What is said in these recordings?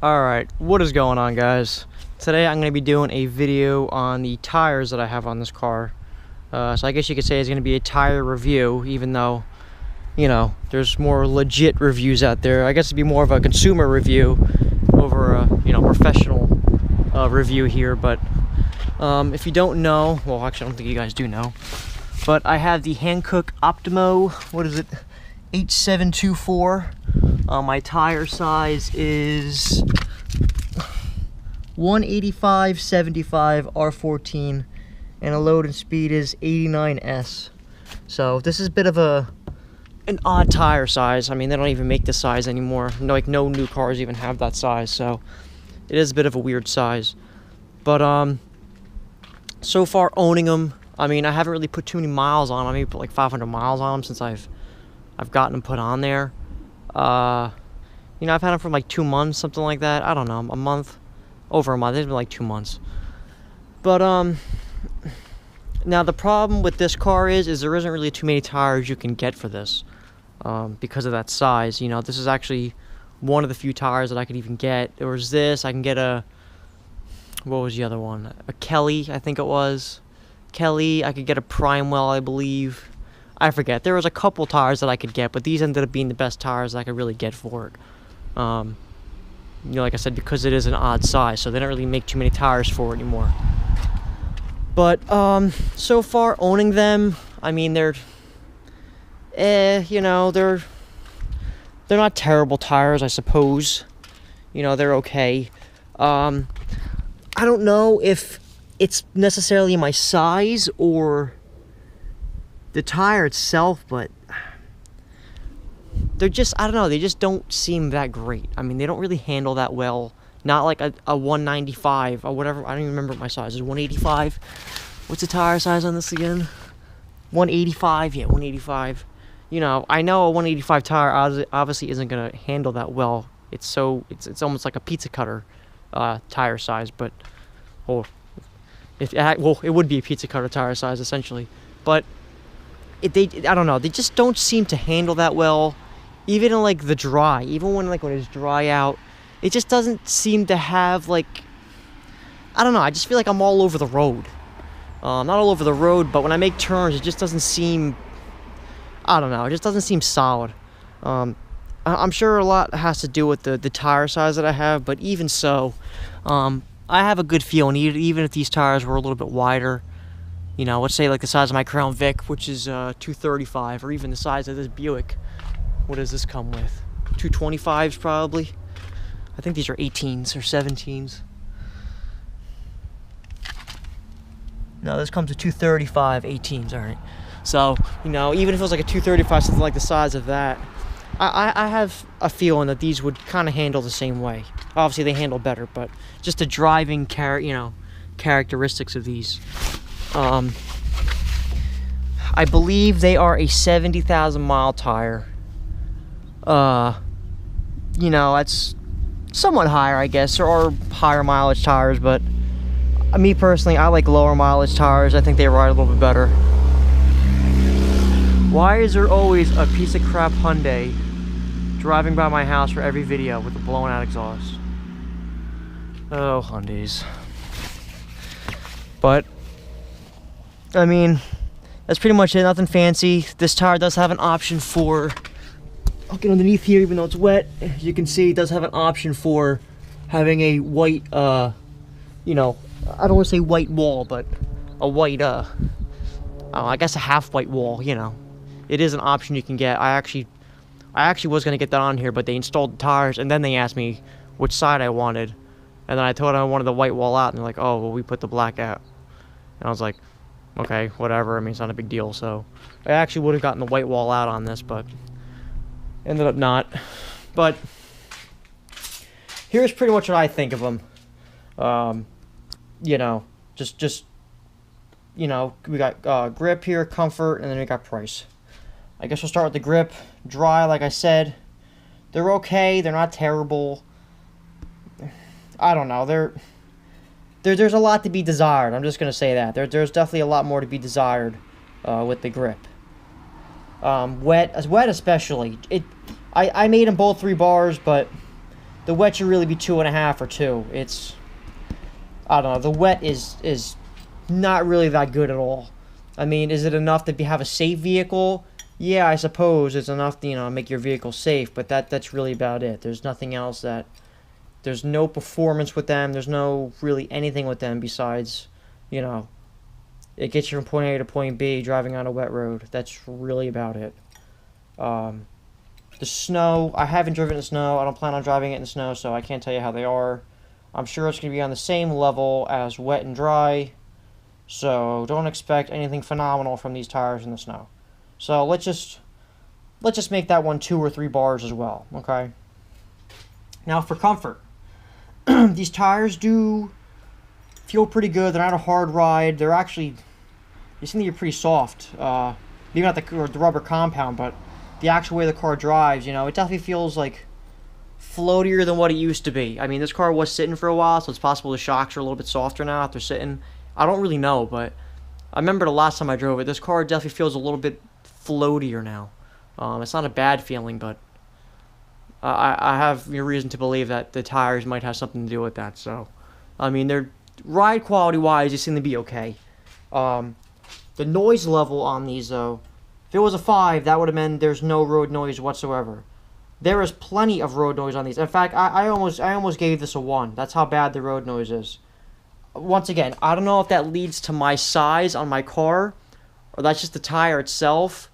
Alright, what is going on, guys? Today I'm going to be doing a video on the tires that I have on this car. So I guess you could say it's going to be a tire review, even though, you know, there's more legit reviews out there. I guess it'd be more of a consumer review over a, professional review here. But if you don't know, well, actually I don't think you guys do know, but I have the Hankook Optimo, what is it, 8724. My tire size is 185/75 R14, and a load and speed is 89S. So this is a bit of an odd tire size. I mean, they don't even make this size anymore. No new cars even have that size, so it is a bit of a weird size. But so far owning them, I mean, I haven't really put too many miles on them. I maybe put like 500 miles on them since I've gotten them put on there. I've had them for like 2 months, something like that. I don't know, a month, over a month. It's been like 2 months. But now the problem with this car is there isn't really too many tires you can get for this, because of that size. This is actually one of the few tires that I could even get. There was this. I can get what was the other one? A Kelly, I think it was. Kelly. I could get a Primewell, I believe. I forget. There was a couple tires that I could get, but these ended up being the best tires I could really get for it. Like I said, because it is an odd size, so they don't really make too many tires for it anymore. But so far owning them, I mean, they're not terrible tires, I suppose. They're okay. I don't know if it's necessarily my size or the tire itself, but they're just, I don't know, they just don't seem that great. I mean, they don't really handle that well. Not like a 195 or whatever. I don't even remember what my size is. 185. What's the tire size on this again? 185. Yeah, 185. I know a 185 tire obviously isn't gonna handle that well. It's almost like a pizza cutter tire size, but it would be a pizza cutter tire size essentially. But I don't know, they just don't seem to handle that well, even in like the dry, even when it's dry out. It just doesn't seem to have, I don't know, I just feel like I'm all over the road. Not all over the road, but when I make turns, it just doesn't seem, I don't know, it just doesn't seem solid. I'm sure a lot has to do with the tire size that I have, but even so, I have a good feeling, even if these tires were a little bit wider, let's say like the size of my Crown Vic, which is 235, or even the size of this Buick. What does this come with? 225s probably. I think these are 18s or 17s. No, this comes with 235 18s, all right. So, even if it was like a 235, something like the size of that, I have a feeling that these would kind of handle the same way. Obviously, they handle better, but just the driving characteristics of these. I believe they are a 70,000 mile tire. That's somewhat higher, I guess. There are higher mileage tires, but me personally, I like lower mileage tires. I think they ride a little bit better. Why is there always a piece of crap Hyundai driving by my house for every video with a blown out exhaust? Oh, Hyundais. But I mean, that's pretty much it. Nothing fancy. This tire does have an option for, I'll get underneath here even though it's wet. As you can see, it does have an option for having a white, I don't want to say white wall, but a white, I guess a half white wall, It is an option you can get. I actually was going to get that on here, but they installed the tires, and then they asked me which side I wanted. And then I told them I wanted the white wall out, and they're like, oh, well, we put the black out. And I was like, okay, whatever. I mean, it's not a big deal. So I actually would have gotten the white wall out on this, but ended up not. But here's pretty much what I think of them. We got grip here, comfort, and then we got price. I guess we'll start with the grip. Dry, like I said, they're okay. They're not terrible. I don't know. There's a lot to be desired. I'm just gonna say that there's definitely a lot more to be desired with the grip. Wet especially. I made them both 3 bars, but The wet should really be 2.5 or 2. It's, I don't know, the wet is not really that good at all. I mean, is it enough to have a safe vehicle? Yeah, I suppose it's enough to, you know, make your vehicle safe, but that's really about it. There's nothing else that, there's no performance with them, there's no really anything with them besides, you know, it gets you from point A to point B driving on a wet road. That's really about it. The snow, I haven't driven in snow. I don't plan on driving it in snow, so I can't tell you how they are. I'm sure it's going to be on the same level as wet and dry, so don't expect anything phenomenal from these tires in the snow. So let's just make that one 2 or 3 bars as well, okay? Now for comfort. These tires do feel pretty good. They're not a hard ride. They're actually, they seem to be pretty soft. Maybe not the rubber compound, but the actual way the car drives, you know, it definitely feels like floatier than what it used to be. I mean, this car was sitting for a while, so it's possible the shocks are a little bit softer now after sitting. I don't really know, but I remember the last time I drove it, this car definitely feels a little bit floatier now. It's not a bad feeling, but I have reason to believe that the tires might have something to do with that. So, I mean, they're ride quality-wise, they seem to be okay. The noise level on these, though, if it was a 5, that would have meant there's no road noise whatsoever. There is plenty of road noise on these. In fact, I almost gave this a 1. That's how bad the road noise is. Once again, I don't know if that leads to my size on my car, or that's just the tire itself,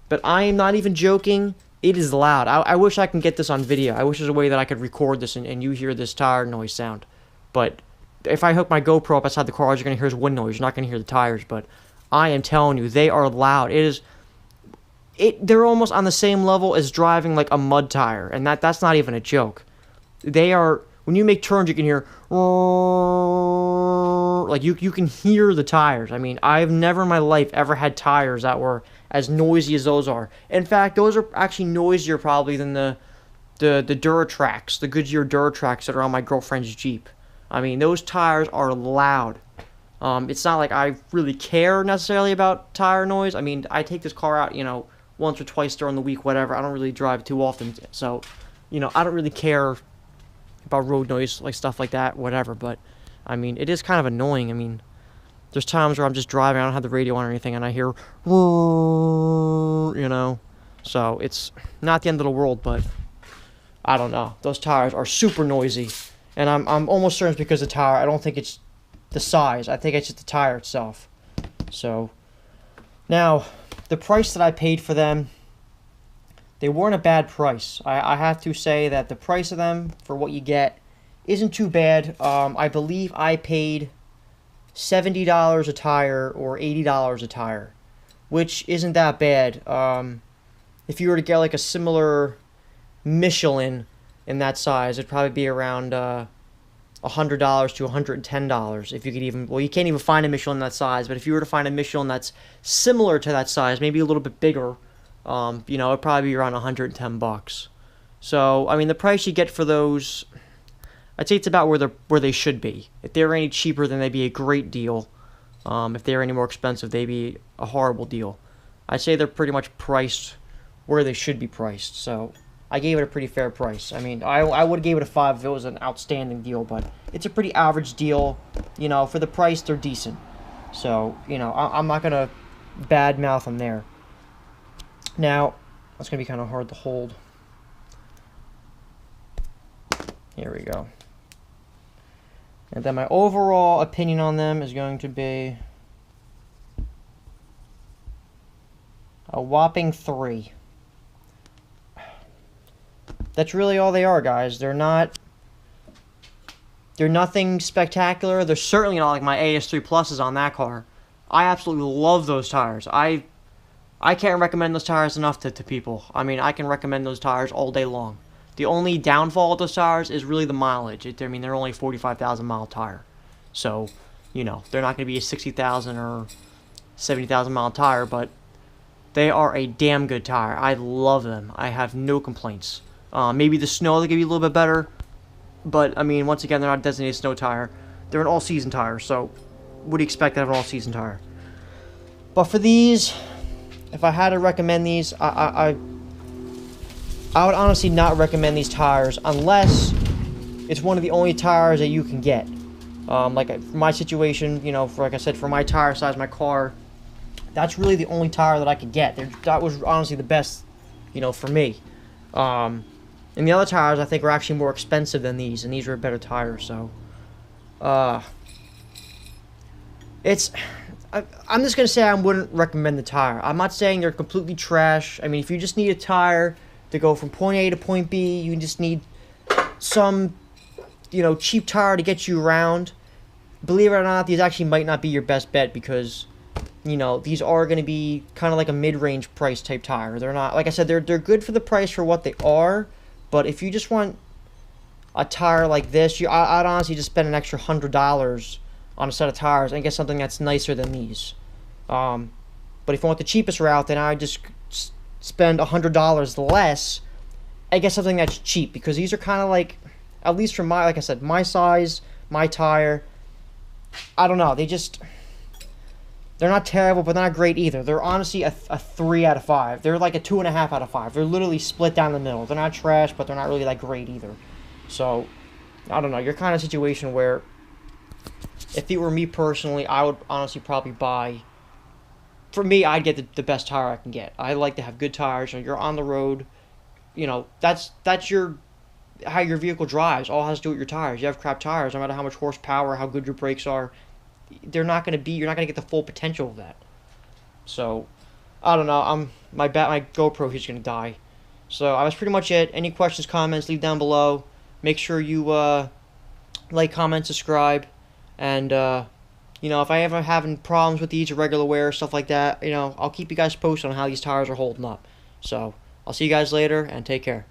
but I am not even joking. It is loud. I wish I can get this on video. I wish there's a way that I could record this and you hear this tire noise sound. But if I hook my GoPro up outside the car, all you're going to hear is wind noise. You're not going to hear the tires, but I am telling you, they are loud. They're almost on the same level as driving like a mud tire, and that's not even a joke. They are, when you make turns, you can hear, like you can hear the tires. I mean, I've never in my life ever had tires that were as noisy as those are. In fact, those are actually noisier probably than the Duratrax, the Goodyear Duratrax that are on my girlfriend's Jeep. I mean, those tires are loud. It's not like I really care necessarily about tire noise. I mean, I take this car out, you know, once or twice during the week, whatever. I don't really drive too often, so, you know, I don't really care about road noise, like stuff like that, whatever. But, I mean, it is kind of annoying. I mean, there's times where I'm just driving, I don't have the radio on or anything, and I hear, you know, so it's not the end of the world, but I don't know. Those tires are super noisy, and I'm almost certain it's because of the tire. I don't think it's the size. I think it's just the tire itself. So, now, the price that I paid for them, they weren't a bad price. I have to say that the price of them for what you get isn't too bad. I believe I paid $70 a tire or $80 a tire, which isn't that bad. If you were to get like a similar Michelin in that size, it'd probably be around $100 to $110 if you could even, well, you can't even find a Michelin that size, but if you were to find a Michelin that's similar to that size, maybe a little bit bigger, you know, it'd probably be around $110. So, I mean, the price you get for those, I'd say it's about where they should be. If they were any cheaper, then they'd be a great deal. If they were any more expensive, they'd be a horrible deal. I'd say they're pretty much priced where they should be priced, so I gave it a pretty fair price. I mean, I would have gave it a 5 if it was an outstanding deal, but it's a pretty average deal. You know, for the price, they're decent. So, you know, I'm not going to badmouth them there. Now, that's going to be kind of hard to hold. Here we go. And then my overall opinion on them is going to be a whopping 3. That's really all they are, guys. They're nothing spectacular. They're certainly not like my AS3 Pluses on that car. I absolutely love those tires. I can't recommend those tires enough to people. I mean, I can recommend those tires all day long. The only downfall of those tires is really the mileage. I mean, they're only 45,000 mile tire. So, you know, they're not going to be a 60,000 or 70,000 mile tire, but they are a damn good tire. I love them. I have no complaints. Maybe the snow, they could be a little bit better. But, I mean, once again, they're not a designated snow tire. They're an all-season tire, so what do you expect out of an all-season tire? But for these, if I had to recommend these, I would honestly not recommend these tires unless it's one of the only tires that you can get. Like for my situation, you know, for like I said, for my tire size, my car, that's really the only tire that I could get. That was honestly the best, you know, for me. And the other tires I think are actually more expensive than these, and these are a better tire. So, I'm just gonna say I wouldn't recommend the tire. I'm not saying they're completely trash. I mean, if you just need a tire to go from point A to point B, you just need some, you know, cheap tire to get you around. Believe it or not, these actually might not be your best bet because, you know, these are going to be kind of like a mid-range price type tire. They're not, like I said, they're good for the price for what they are, but if you just want a tire like this, I'd honestly just spend an extra $100 on a set of tires and get something that's nicer than these. But if you want the cheapest route, then I'd just spend $100 less and get something that's cheap, because these are kind of like, at least for my, like I said, my size, my tire, I don't know, they're not terrible, but they're not great either. They're honestly a 3 out of 5. They're like a 2.5 out of 5. They're literally split down the middle. They're not trash, but they're not really that great either. So, I don't know, you're kind of a situation where, if it were me personally, I would honestly probably buy, for me, I'd get the best tire I can get. I like to have good tires. You're on the road, you know, that's how your vehicle drives. All has to do with your tires. You have crap tires, no matter how much horsepower, how good your brakes are, you're not going to get the full potential of that. So, I don't know, my GoPro is going to die. So, that was pretty much it. Any questions, comments, leave down below. Make sure you like, comment, subscribe, and you know, if I ever having problems with these, irregular wear, stuff like that, you know, I'll keep you guys posted on how these tires are holding up. So, I'll see you guys later, and take care.